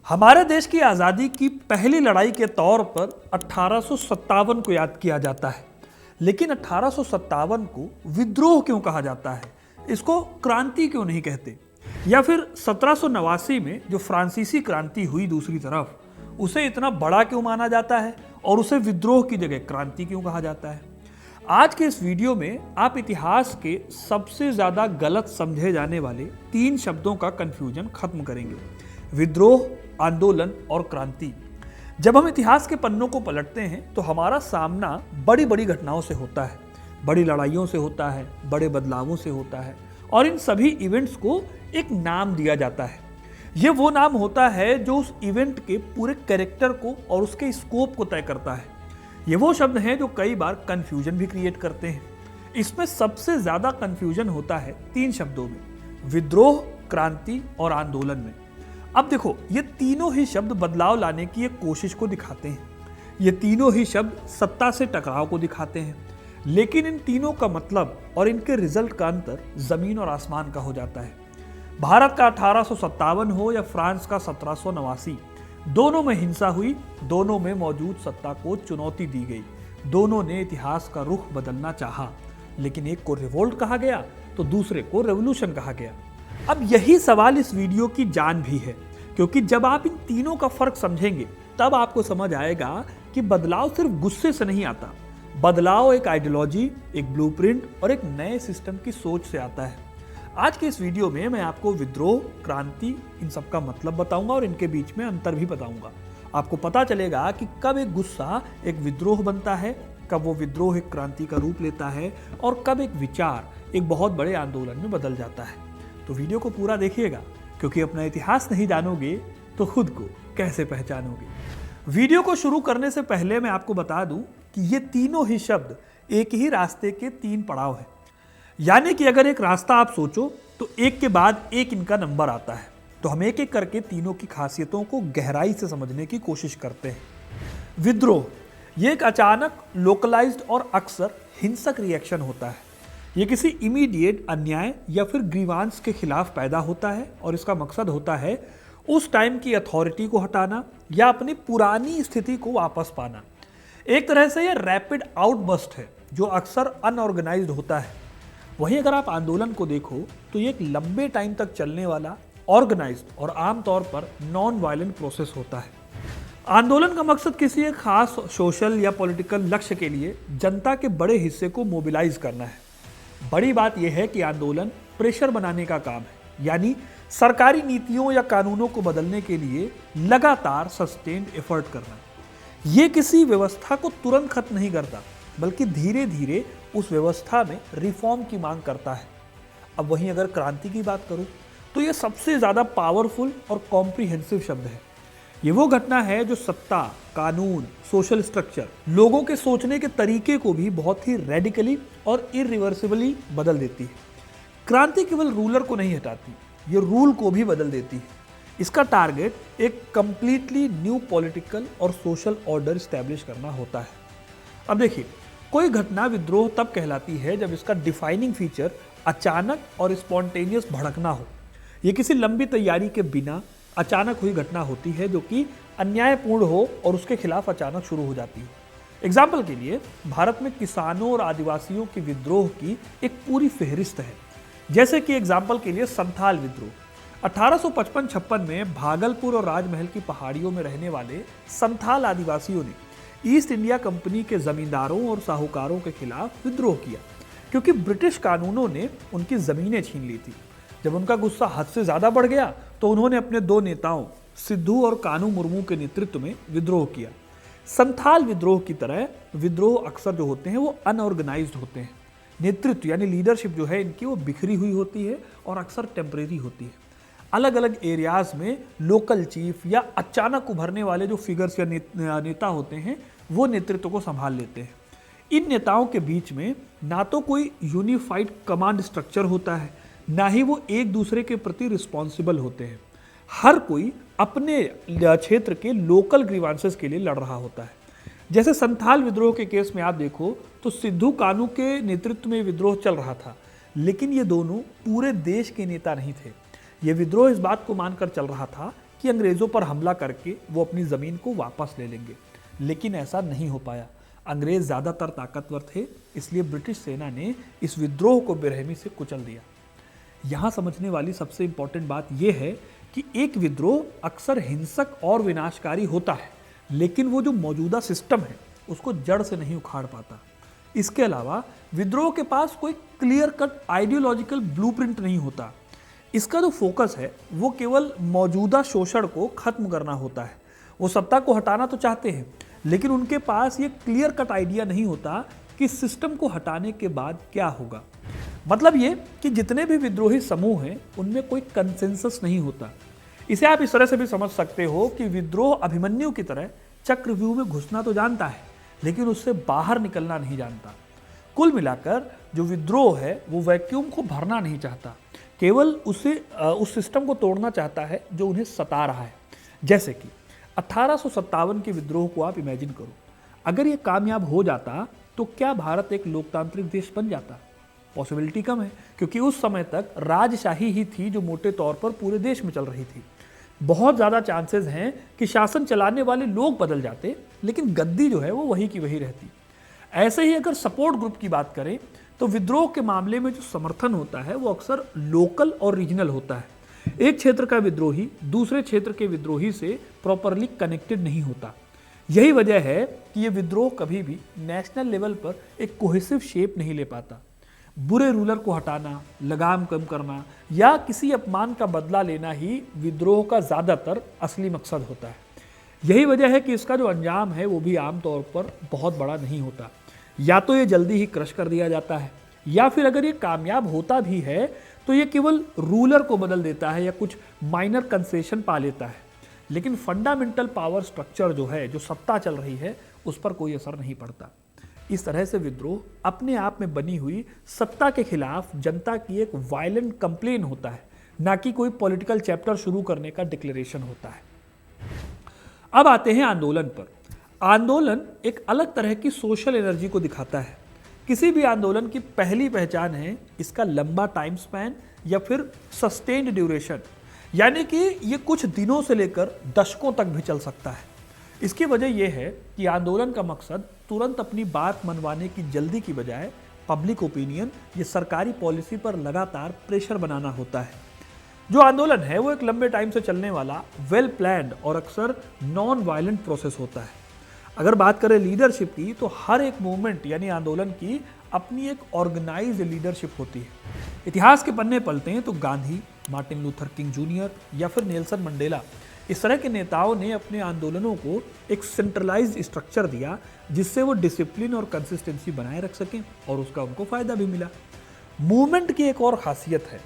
हमारे देश की आज़ादी की पहली लड़ाई के तौर पर 1857 को याद किया जाता है, लेकिन 1857 को विद्रोह क्यों कहा जाता है? इसको क्रांति क्यों नहीं कहते? या फिर 1789 में जो फ्रांसीसी क्रांति हुई दूसरी तरफ, उसे इतना बड़ा क्यों माना जाता है और उसे विद्रोह की जगह क्रांति क्यों कहा जाता है? आज के इस वीडियो में आप इतिहास के सबसे ज्यादा गलत समझे जाने वाले 3 शब्दों का कंफ्यूजन खत्म करेंगे: विद्रोह, आंदोलन और क्रांति। जब हम इतिहास के पन्नों को पलटते हैं तो हमारा सामना बड़ी बड़ी घटनाओं से होता है, बड़ी लड़ाइयों से होता है, बड़े बदलावों से होता है, और इन सभी इवेंट्स को एक नाम दिया जाता है। ये वो नाम होता है जो उस इवेंट के पूरे कैरेक्टर को और उसके स्कोप को तय करता है। ये वो शब्द हैं जो कई बार कंफ्यूजन भी क्रिएट करते हैं। इसमें सबसे ज्यादा कंफ्यूजन होता है 3 शब्दों में: विद्रोह, क्रांति और आंदोलन में। अब देखो, ये तीनों ही शब्द बदलाव लाने की एक कोशिश को दिखाते हैं। ये तीनों ही शब्द सत्ता से टकराव को दिखाते हैं, लेकिन इन तीनों का मतलब और इनके रिजल्ट का अंतर जमीन और आसमान का हो जाता है। भारत का 1857 हो या फ्रांस का 1789, दोनों में हिंसा हुई, दोनों में मौजूद सत्ता को चुनौती दी गई, दोनों ने इतिहास का रुख बदलना चाहा, लेकिन एक को रिवोल्ट कहा गया तो दूसरे को रेवोल्यूशन कहा गया। अब यही सवाल इस वीडियो की जान भी है, क्योंकि जब आप इन तीनों का फर्क समझेंगे तब आपको समझ आएगा कि बदलाव सिर्फ गुस्से से नहीं आता। बदलाव एक आइडियोलॉजी, एक ब्लूप्रिंट और एक नए सिस्टम की सोच से आता है। आज के इस वीडियो में मैं आपको विद्रोह, क्रांति, इन सब का मतलब बताऊंगा और इनके बीच में अंतर भी बताऊंगा। आपको पता चलेगा कि कब एक गुस्सा एक विद्रोह बनता है, कब वो विद्रोह एक क्रांति का रूप लेता है, और कब एक विचार एक बहुत बड़े आंदोलन में बदल जाता है। तो वीडियो को पूरा देखिएगा, क्योंकि अपना इतिहास नहीं जानोगे तो खुद को कैसे पहचानोगे। वीडियो को शुरू करने से पहले मैं आपको बता दूं कि ये तीनों ही शब्द एक ही रास्ते के 3 पड़ाव हैं। यानी कि अगर एक रास्ता आप सोचो तो एक के बाद एक इनका नंबर आता है। तो हम एक एक करके तीनों की खासियतों को गहराई से समझने की कोशिश करते हैं। विद्रोह ये एक अचानक, लोकलाइज्ड और अक्सर हिंसक रिएक्शन होता है। ये किसी इमीडिएट अन्याय या फिर ग्रीवांस के खिलाफ पैदा होता है, और इसका मकसद होता है उस टाइम की अथॉरिटी को हटाना या अपनी पुरानी स्थिति को वापस पाना। एक तरह से ये रैपिड आउटबर्स्ट है जो अक्सर अनऑर्गेनाइज्ड होता है। वहीं अगर आप आंदोलन को देखो तो ये एक लंबे टाइम तक चलने वाला, ऑर्गेनाइज्ड और आमतौर पर नॉन वायलेंट प्रोसेस होता है। आंदोलन का मकसद किसी एक खास सोशल या पॉलिटिकल लक्ष्य के लिए जनता के बड़े हिस्से को मोबिलाइज करना है। बड़ी बात यह है कि आंदोलन प्रेशर बनाने का काम है, यानी सरकारी नीतियों या कानूनों को बदलने के लिए लगातार सस्टेन्ड एफर्ट करना। ये किसी व्यवस्था को तुरंत खत्म नहीं करता, बल्कि धीरे धीरे उस व्यवस्था में रिफॉर्म की मांग करता है। अब वहीं अगर क्रांति की बात करूं तो ये सबसे ज़्यादा पावरफुल और कॉम्प्रिहेंसिव शब्द है। ये वो घटना है जो सत्ता, कानून, सोशल स्ट्रक्चर, लोगों के सोचने के तरीके को भी बहुत ही रेडिकली और इरिवर्सिबली बदल देती है। क्रांति केवल रूलर को नहीं हटाती, ये रूल को भी बदल देती है। इसका टारगेट एक कंप्लीटली न्यू पॉलिटिकल और सोशल ऑर्डर स्टैब्लिश करना होता है। अब देखिए, कोई घटना विद्रोह तब कहलाती है जब इसका डिफाइनिंग फीचर अचानक और स्पॉन्टेनियस भड़कना हो। ये किसी लंबी तैयारी के बिना अचानक हुई घटना होती है जो कि अन्यायपूर्ण हो और उसके खिलाफ अचानक शुरू हो जाती है। एग्जाम्पल के लिए, भारत में किसानों और आदिवासियों के विद्रोह की एक पूरी फहरिस्त है। जैसे कि एग्जाम्पल के लिए संथाल विद्रोह 1855-56 में भागलपुर और राजमहल की पहाड़ियों में रहने वाले संथाल आदिवासियों ने ईस्ट इंडिया कंपनी के जमींदारों और साहूकारों के खिलाफ विद्रोह किया, क्योंकि ब्रिटिश कानूनों ने उनकी जमीनें छीन ली थी। जब उनका गुस्सा हद से ज्यादा बढ़ गया तो उन्होंने अपने 2 नेताओं सिद्धू और कानू मुर्मू के नेतृत्व में विद्रोह किया। संथाल विद्रोह की तरह विद्रोह अक्सर जो होते हैं वो अनऑर्गेनाइज्ड होते हैं। नेतृत्व यानी लीडरशिप जो है इनकी वो बिखरी हुई होती है और अक्सर टेम्परेरी होती है। अलग अलग एरियाज में लोकल चीफ या अचानक उभरने वाले जो फिगर्स या नेता होते हैं वो नेतृत्व को संभाल लेते हैं। इन नेताओं के बीच में ना तो कोई यूनिफाइड कमांड स्ट्रक्चर होता है, ना ही वो एक दूसरे के प्रति रिस्पॉन्सिबल होते हैं। हर कोई अपने क्षेत्र के लोकल ग्रीवांसेस के लिए लड़ रहा होता है। जैसे संथाल विद्रोह के केस में आप देखो तो सिद्धू कानू के नेतृत्व में विद्रोह चल रहा था, लेकिन ये दोनों पूरे देश के नेता नहीं थे। ये विद्रोह इस बात को मानकर चल रहा था कि अंग्रेज़ों पर हमला करके वो अपनी ज़मीन को वापस ले लेंगे, लेकिन ऐसा नहीं हो पाया। अंग्रेज़ ज़्यादातर ताकतवर थे, इसलिए ब्रिटिश सेना ने इस विद्रोह को बेरहमी से कुचल दिया। यहाँ समझने वाली सबसे इम्पॉर्टेंट बात यह है कि एक विद्रोह अक्सर हिंसक और विनाशकारी होता है, लेकिन वो जो मौजूदा सिस्टम है उसको जड़ से नहीं उखाड़ पाता। इसके अलावा विद्रोह के पास कोई क्लियर कट आइडियोलॉजिकल ब्लूप्रिंट नहीं होता। इसका जो फोकस है वो केवल मौजूदा शोषण को खत्म करना होता है। वो सत्ता को हटाना तो चाहते हैं, लेकिन उनके पास ये क्लियर कट आइडिया नहीं होता कि सिस्टम को हटाने के बाद क्या होगा। मतलब ये कि जितने भी विद्रोही समूह हैं उनमें कोई कंसेंसस नहीं होता। इसे आप इस तरह से भी समझ सकते हो कि विद्रोह अभिमन्यु की तरह चक्रव्यूह में घुसना तो जानता है, लेकिन उससे बाहर निकलना नहीं जानता। कुल मिलाकर जो विद्रोह है वो वैक्यूम को भरना नहीं चाहता, केवल उस सिस्टम को तोड़ना चाहता है जो उन्हें सता रहा है। जैसे कि 1857 के विद्रोह को आप इमेजिन करो। अगर ये कामयाब हो जाता तो क्या भारत एक लोकतांत्रिक देश बन जाता? पॉसिबिलिटी कम है, क्योंकि उस समय तक राजशाही ही थी जो मोटे तौर पर पूरे देश में चल रही थी। बहुत ज़्यादा चांसेस हैं कि शासन चलाने वाले लोग बदल जाते, लेकिन गद्दी जो है वो वही की वही रहती। ऐसे ही अगर सपोर्ट ग्रुप की बात करें तो विद्रोह के मामले में जो समर्थन होता है वो अक्सर लोकल और रीजनल होता है। एक क्षेत्र का विद्रोही दूसरे क्षेत्र के विद्रोही से प्रॉपरली कनेक्टेड नहीं होता। यही वजह है कि ये विद्रोह कभी भी नेशनल लेवल पर एक कोहेसिव शेप नहीं ले पाता। बुरे रूलर को हटाना, लगाम कम करना या किसी अपमान का बदला लेना ही विद्रोह का ज़्यादातर असली मकसद होता है। यही वजह है कि इसका जो अंजाम है वो भी आमतौर पर बहुत बड़ा नहीं होता। या तो ये जल्दी ही क्रश कर दिया जाता है, या फिर अगर ये कामयाब होता भी है तो ये केवल रूलर को बदल देता है या कुछ माइनर कंसेशन पा लेता है, लेकिन फंडामेंटल पावर स्ट्रक्चर जो है, जो सत्ता चल रही है, उस पर कोई असर नहीं पड़ता। इस तरह से विद्रोह अपने आप में बनी हुई सत्ता के खिलाफ जनता की एक वायलेंट कंप्लेन होता है, ना कि कोई पॉलिटिकल चैप्टर शुरू करने का डिक्लेरेशन होता है। अब आते हैं आंदोलन पर। आंदोलन एक अलग तरह की सोशल एनर्जी को दिखाता है। किसी भी आंदोलन की पहली पहचान है इसका लंबा टाइम स्पैन या फिर सस्टेन्ड ड्यूरेशन, यानी कि ये कुछ दिनों से लेकर दशकों तक भी चल सकता है। इसकी वजह यह है कि आंदोलन का मकसद तुरंत अपनी बात मनवाने की जल्दी की बजाय पब्लिक ओपिनियन या सरकारी पॉलिसी पर लगातार प्रेशर बनाना होता है। जो आंदोलन है वो एक लंबे टाइम से चलने वाला वेल प्लान्ड और अक्सर नॉन वायलेंट प्रोसेस होता है। अगर बात करें लीडरशिप की तो हर एक मूवमेंट यानी आंदोलन की अपनी एक ऑर्गेनाइज्ड लीडरशिप होती है। इतिहास के पन्ने पलटे हैं तो Gandhi, Martin Luther king junior या फिर नेल्सन मंडेला, इस तरह के नेताओं ने अपने आंदोलनों को एक सेंट्रलाइज्ड स्ट्रक्चर दिया जिससे वो डिसिप्लिन और कंसिस्टेंसी बनाए रख सकें और उसका उनको फायदा भी मिला। मूवमेंट की एक और खासियत है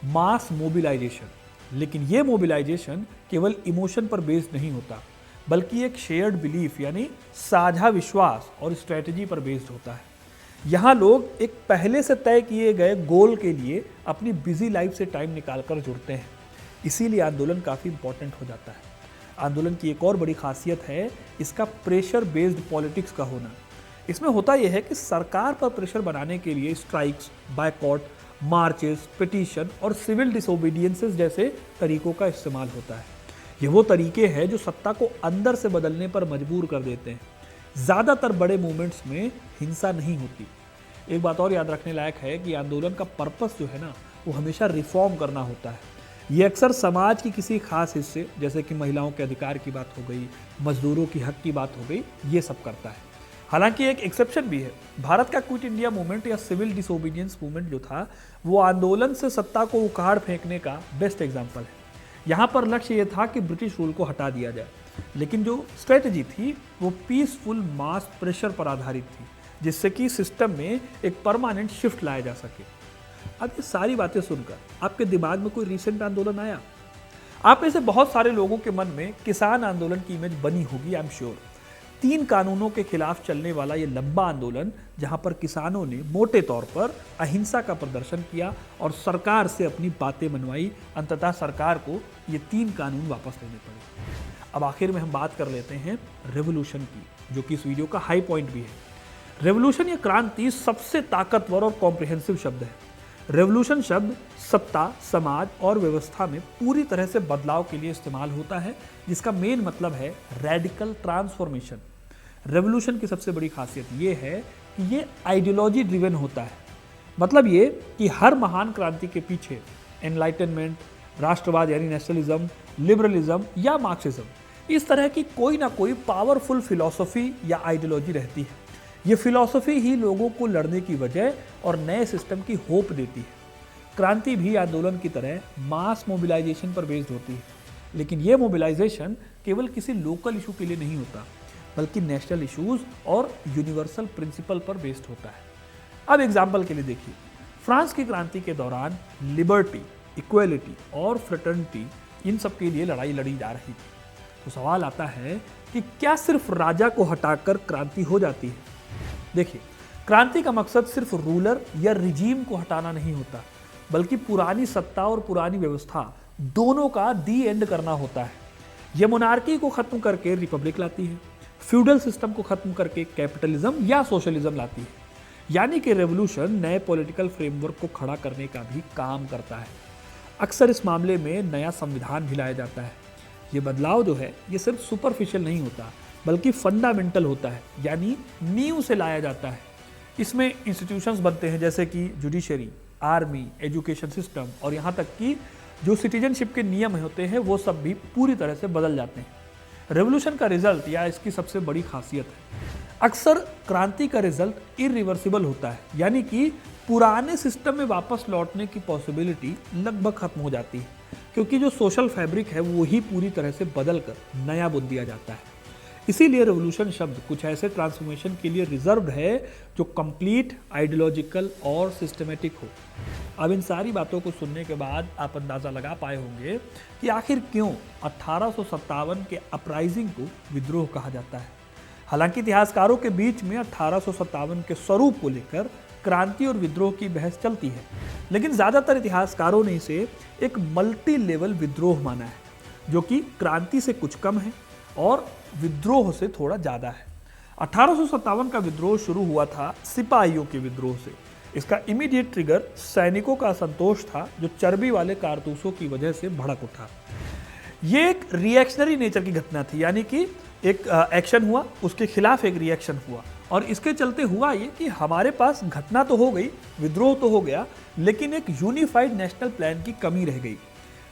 मास मोबिलाइजेशन, लेकिन ये मोबिलाइजेशन केवल इमोशन पर बेस्ड नहीं होता, बल्कि एक शेयर्ड बिलीफ यानी साझा विश्वास और स्ट्रेटजी पर बेस्ड होता है। यहाँ लोग एक पहले से तय किए गए गोल के लिए अपनी बिजी लाइफ से टाइम निकालकर जुड़ते हैं, इसीलिए आंदोलन काफ़ी इंपॉर्टेंट हो जाता है। आंदोलन की एक और बड़ी खासियत है इसका प्रेशर बेस्ड पॉलिटिक्स का होना। इसमें होता यह है कि सरकार पर प्रेशर बनाने के लिए स्ट्राइक्स, बायकॉट, मार्चेस, पिटीशन और सिविल डिसोबीडियंसेस जैसे तरीकों का इस्तेमाल होता है। ये वो तरीके हैं जो सत्ता को अंदर से बदलने पर मजबूर कर देते हैं। ज़्यादातर बड़े मूवमेंट्स में हिंसा नहीं होती। एक बात और याद रखने लायक है कि आंदोलन का पर्पस जो है ना वो हमेशा रिफॉर्म करना होता है। ये अक्सर समाज की किसी खास हिस्से जैसे कि महिलाओं के अधिकार की बात हो गई, मजदूरों की हक की बात हो गई, ये सब करता है। हालांकि एक एक्सेप्शन भी है। भारत का क्विट इंडिया मूवमेंट या सिविल डिसोबीडियंस मूवमेंट जो था वो आंदोलन से सत्ता को उखाड़ फेंकने का बेस्ट एग्जाम्पल है। यहाँ पर लक्ष्य ये था कि ब्रिटिश रूल को हटा दिया जाए, लेकिन जो स्ट्रेटजी थी वो पीसफुल मास प्रेशर पर आधारित थी, जिससे कि सिस्टम में एक परमानेंट शिफ्ट लाया जा सके। अब ये सारी बातें सुनकर आपके दिमाग में कोई रिसेंट आंदोलन आया? आप में से बहुत सारे लोगों के मन में किसान आंदोलन की इमेज बनी होगी, आई एम श्योर। 3 कानूनों के खिलाफ चलने वाला ये लंबा आंदोलन जहां पर किसानों ने मोटे तौर पर अहिंसा का प्रदर्शन किया और सरकार से अपनी बातें मनवाई, अंततः सरकार को ये 3 कानून वापस लेने पड़े। अब आखिर में हम बात कर लेते हैं रेवोल्यूशन की, जो कि इस वीडियो का हाई पॉइंट भी है। रेवोल्यूशन या क्रांति सबसे ताकतवर और कॉम्प्रिहेंसिव शब्द है। रेवोल्यूशन शब्द सत्ता, समाज और व्यवस्था में पूरी तरह से बदलाव के लिए इस्तेमाल होता है, जिसका मेन मतलब है रेडिकल ट्रांसफॉर्मेशन। रेवोल्यूशन की सबसे बड़ी खासियत ये है कि ये आइडियोलॉजी ड्रिवन होता है। मतलब ये कि हर महान क्रांति के पीछे एनलाइटनमेंट, राष्ट्रवाद यानी नेशनलिज्म, लिबरलिज्म या मार्क्सिज्म, इस तरह की कोई ना कोई पावरफुल फिलॉसफी या आइडियोलॉजी रहती है। ये फिलॉसफी ही लोगों को लड़ने की वजह और नए सिस्टम की होप देती है। क्रांति भी आंदोलन की तरह मास मोबिलाइजेशन पर बेस्ड होती है, लेकिन ये मोबिलाइजेशन केवल किसी लोकल इशू के लिए नहीं होता, बल्कि नेशनल इश्यूज और यूनिवर्सल प्रिंसिपल पर बेस्ड होता है। अब एग्जाम्पल के लिए देखिए, फ्रांस की क्रांति के दौरान लिबर्टी, इक्वेलिटी और फ्रेटर्निटी, इन सब के लिए लड़ाई लड़ी जा रही थी। तो सवाल आता है कि क्या सिर्फ राजा को हटाकर क्रांति हो जाती है? देखिए, क्रांति का मकसद सिर्फ रूलर या रिजीम को हटाना नहीं होता, बल्कि पुरानी सत्ता और पुरानी व्यवस्था दोनों का दी एंड करना होता है। यह मोनार्की को खत्म करके रिपब्लिक लाती है, फ्यूडल सिस्टम को खत्म करके कैपिटलिज्म या सोशलिज्म लाती है। यानी कि रेवोल्यूशन नए पॉलिटिकल फ्रेमवर्क को खड़ा करने का भी काम करता है। अक्सर इस मामले में नया संविधान भी लाया जाता है। ये बदलाव जो है ये सिर्फ सुपरफिशियल नहीं होता, बल्कि फंडामेंटल होता है, यानी नींव से लाया जाता है। इसमें इंस्टीट्यूशंस बनते हैं जैसे कि जुडिशरी, आर्मी, एजुकेशन सिस्टम और यहाँ तक कि जो सिटीजनशिप के नियम होते हैं वो सब भी पूरी तरह से बदल जाते हैं। रेवोल्यूशन का रिजल्ट या इसकी सबसे बड़ी खासियत है, अक्सर क्रांति का रिजल्ट इरिवर्सिबल होता है, यानी कि पुराने सिस्टम में वापस लौटने की पॉसिबिलिटी लगभग खत्म हो जाती है, क्योंकि जो सोशल फैब्रिक है वो ही पूरी तरह से बदल कर नया बुन दिया जाता है। इसीलिए रेवोल्यूशन शब्द कुछ ऐसे ट्रांसफॉर्मेशन के लिए रिजर्व्ड है जो कंप्लीट, आइडियोलॉजिकल और सिस्टमेटिक हो। अब इन सारी बातों को सुनने के बाद आप अंदाज़ा लगा पाए होंगे कि आखिर क्यों 1857 के अपराइजिंग को विद्रोह कहा जाता है। हालांकि इतिहासकारों के बीच में 1857 के स्वरूप को लेकर क्रांति और विद्रोह की बहस चलती है, लेकिन ज़्यादातर इतिहासकारों ने इसे एक मल्टी लेवल विद्रोह माना है, जो कि क्रांति से कुछ कम है और विद्रोह से थोड़ा ज़्यादा है। 1857 का विद्रोह शुरू हुआ था सिपाहियों के विद्रोह से। इसका इमीडिएट ट्रिगर सैनिकों का असंतोष था, जो चर्बी वाले कारतूसों की वजह से भड़क उठा। ये एक रिएक्शनरी नेचर की घटना थी, यानी कि एक एक्शन हुआ, उसके खिलाफ एक रिएक्शन हुआ, और इसके चलते हुआ ये कि हमारे पास घटना तो हो गई, विद्रोह तो हो गया, लेकिन एक यूनिफाइड नेशनल प्लान की कमी रह गई।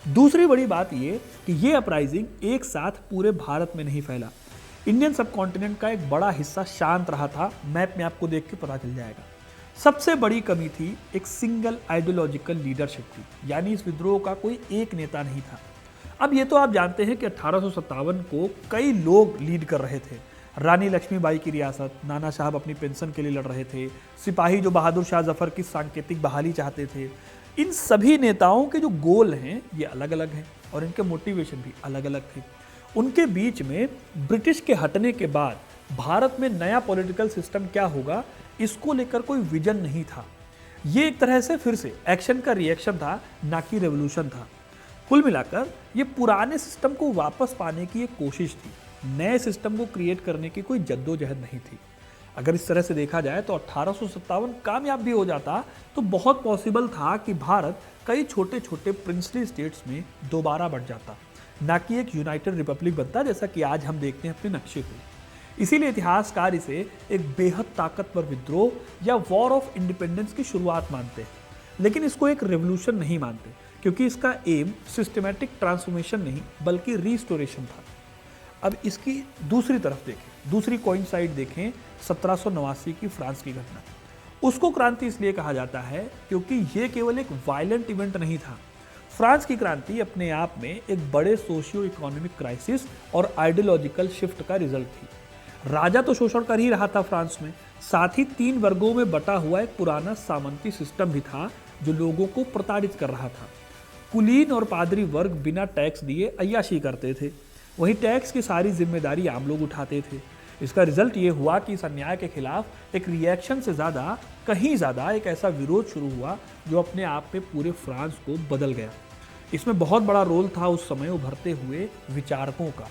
दूसरी बड़ी बात ये कि ये अपराइजिंग एक साथ पूरे भारत में नहीं फैला। इंडियन सब कॉन्टिनेंट का एक बड़ा हिस्सा शांत रहा था, मैप में आपको देख के पता चल जाएगा। सबसे बड़ी कमी थी एक सिंगल आइडियोलॉजिकल लीडरशिप की, यानी इस विद्रोह का कोई एक नेता नहीं था। अब ये तो आप जानते हैं कि 1857 को कई लोग लीड कर रहे थे। रानी लक्ष्मीबाई की रियासत, नाना साहब अपनी पेंशन के लिए लड़ रहे थे, सिपाही जो बहादुर शाह जफर की सांकेतिक बहाली चाहते थे। इन सभी नेताओं के जो गोल हैं ये अलग अलग हैं और इनके मोटिवेशन भी अलग अलग थे। उनके बीच में ब्रिटिश के हटने के बाद भारत में नया पॉलिटिकल सिस्टम क्या होगा, इसको लेकर कोई विजन नहीं था। ये एक तरह से फिर से एक्शन का रिएक्शन था, ना कि रेवोल्यूशन था। कुल मिलाकर ये पुराने सिस्टम को वापस पाने की एक कोशिश थी, नए सिस्टम को क्रिएट करने की कोई जद्दोजहद नहीं थी। अगर इस तरह से देखा जाए तो 1857 कामयाब भी हो जाता तो बहुत पॉसिबल था कि भारत कई छोटे छोटे प्रिंसली स्टेट्स में दोबारा बढ़ जाता, ना कि एक यूनाइटेड रिपब्लिक बनता जैसा कि आज हम देखते हैं अपने नक्शे को। इसीलिए इतिहासकार इसे एक बेहद ताकतवर विद्रोह या वॉर ऑफ इंडिपेंडेंस की शुरुआत मानते हैं, लेकिन इसको एक रेवोल्यूशन नहीं मानते, क्योंकि इसका एम सिस्टमैटिक ट्रांसफॉर्मेशन नहीं बल्कि रिस्टोरेशन था। अब इसकी दूसरी तरफ देखें, दूसरी कॉइन साइड देखें, 1789 की फ्रांस की घटना। उसको क्रांति इसलिए कहा जाता है क्योंकि ये केवल एक वायलेंट इवेंट नहीं था। फ्रांस की क्रांति अपने आप में एक बड़े सोशियो इकोनॉमिक क्राइसिस और आइडियोलॉजिकल शिफ्ट का रिजल्ट थी। राजा तो शोषण कर ही रहा था फ्रांस में, साथ ही 3 वर्गों में बटा हुआ एक पुराना सामंती सिस्टम भी था जो लोगों को प्रताड़ित कर रहा था। कुलीन और पादरी वर्ग बिना टैक्स दिए अय्याशी करते थे, वहीं टैक्स की सारी जिम्मेदारी आम लोग उठाते थे। इसका रिजल्ट ये हुआ कि इस अन्याय के खिलाफ एक रिएक्शन से ज़्यादा, कहीं ज़्यादा एक ऐसा विरोध शुरू हुआ जो अपने आप में पूरे फ्रांस को बदल गया। इसमें बहुत बड़ा रोल था उस समय उभरते हुए विचारकों का।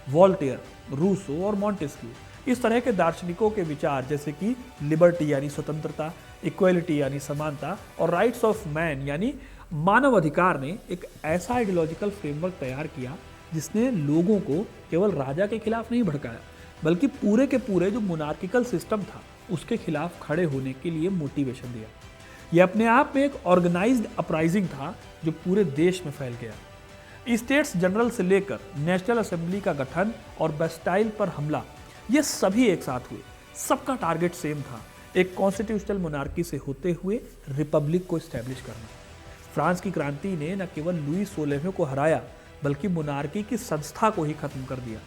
वॉल्टेयर, रूसो और मॉन्टेस्क्यू, इस तरह के दार्शनिकों के विचार जैसे कि लिबर्टी यानी स्वतंत्रता, इक्वलिटी यानी समानता और राइट्स ऑफ मैन यानी मानव अधिकार ने एक ऐसा आइडियोलॉजिकल फ्रेमवर्क तैयार किया जिसने लोगों को केवल राजा के खिलाफ नहीं भड़काया, बल्कि पूरे के पूरे जो मोनार्किकल सिस्टम था उसके खिलाफ खड़े होने के लिए मोटिवेशन दिया। यह अपने आप में एक ऑर्गेनाइज्ड अपराइजिंग था जो पूरे देश में फैल गया। स्टेट्स जनरल से लेकर नेशनल असेंबली का गठन और बेस्टाइल पर हमला, ये सभी एक साथ हुए। सबका टारगेट सेम था, एक कॉन्स्टिट्यूशनल मोनार्की से होते हुए रिपब्लिक को स्टैब्लिश करना। फ्रांस की क्रांति ने न केवल लुई 16वें को हराया बल्कि मोनार्की की संस्था को ही खत्म कर दिया।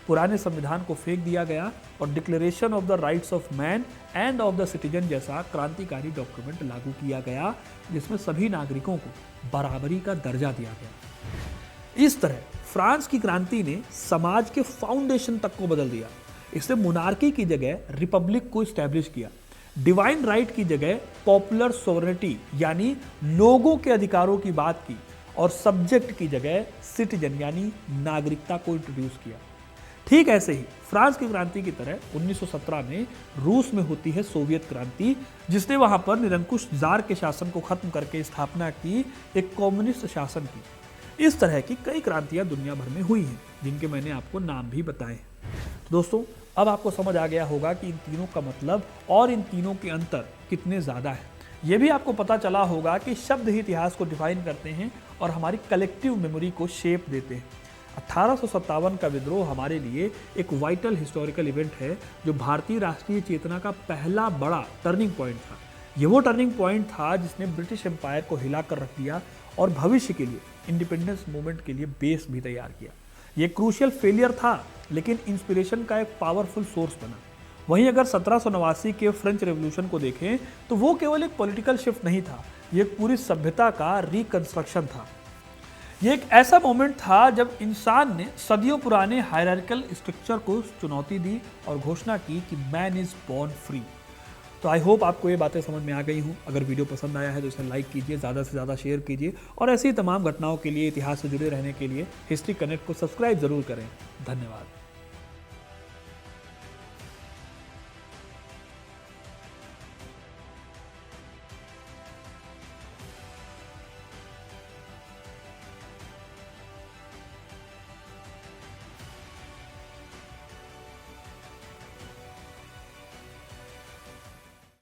पुराने संविधान को फेंक दिया गया और declaration of the rights of man end of the citizen जैसा क्रांतिकारी डॉक्यूमेंट लागू किया गया, जिसमें सभी नागरिकों को बराबरी का दर्जा दिया गया। इस तरह फ्रांस की क्रांति ने समाज के फाउंडेशन तक को बदल दिया। इसने मोनार्की की जगह रिपब्लिक को स्टैब्लिश किया, डिवाइन राइट की जगह पॉपुलर सोवरेनिटी यानी लोगों के अधिकारों की बात की, और सब्जेक्ट की जगह सिटीजन यानी नागरिकता को इंट्रोड्यूस किया। ठीक ऐसे ही फ्रांस की क्रांति की तरह 1917 में रूस में होती है सोवियत क्रांति, जिसने वहां पर निरंकुश जार के शासन को खत्म करके स्थापना की एक कम्युनिस्ट शासन की। इस तरह की कई क्रांतियां दुनिया भर में हुई हैं, जिनके मैंने आपको नाम भी बताए। दोस्तों, अब आपको समझ आ गया होगा कि इन तीनों का मतलब और इन तीनों के अंतर कितने ज़्यादा है। ये भी आपको पता चला होगा कि शब्द ही इतिहास को डिफाइन करते हैं और हमारी कलेक्टिव मेमोरी को शेप देते हैं। 1857 का विद्रोह हमारे लिए एक वाइटल हिस्टोरिकल इवेंट है, जो भारतीय राष्ट्रीय चेतना का पहला बड़ा टर्निंग पॉइंट था। ये वो टर्निंग पॉइंट था जिसने ब्रिटिश एम्पायर को हिलाकर रख दिया और भविष्य के लिए इंडिपेंडेंस मूवमेंट के लिए बेस भी तैयार किया। ये क्रूशियल फेलियर था, लेकिन इंस्पिरेशन का एक पावरफुल सोर्स बना। वहीं अगर 1789 के फ्रेंच रेवोल्यूशन को देखें तो वो केवल एक पॉलिटिकल शिफ्ट नहीं था, ये एक पूरी सभ्यता का रिकंस्ट्रक्शन था। ये एक ऐसा मोमेंट था जब इंसान ने सदियों पुराने हायरार्किकल स्ट्रक्चर को चुनौती दी और घोषणा की कि मैन इज बॉर्न फ्री। तो आई होप आपको ये बातें समझ में आ गई हूँ। अगर वीडियो पसंद आया है तो इसे लाइक कीजिए, ज़्यादा से ज़्यादा शेयर कीजिए, और ऐसी तमाम घटनाओं के लिए, इतिहास से जुड़े रहने के लिए हिस्ट्री कनेक्ट को सब्सक्राइब जरूर करें। धन्यवाद।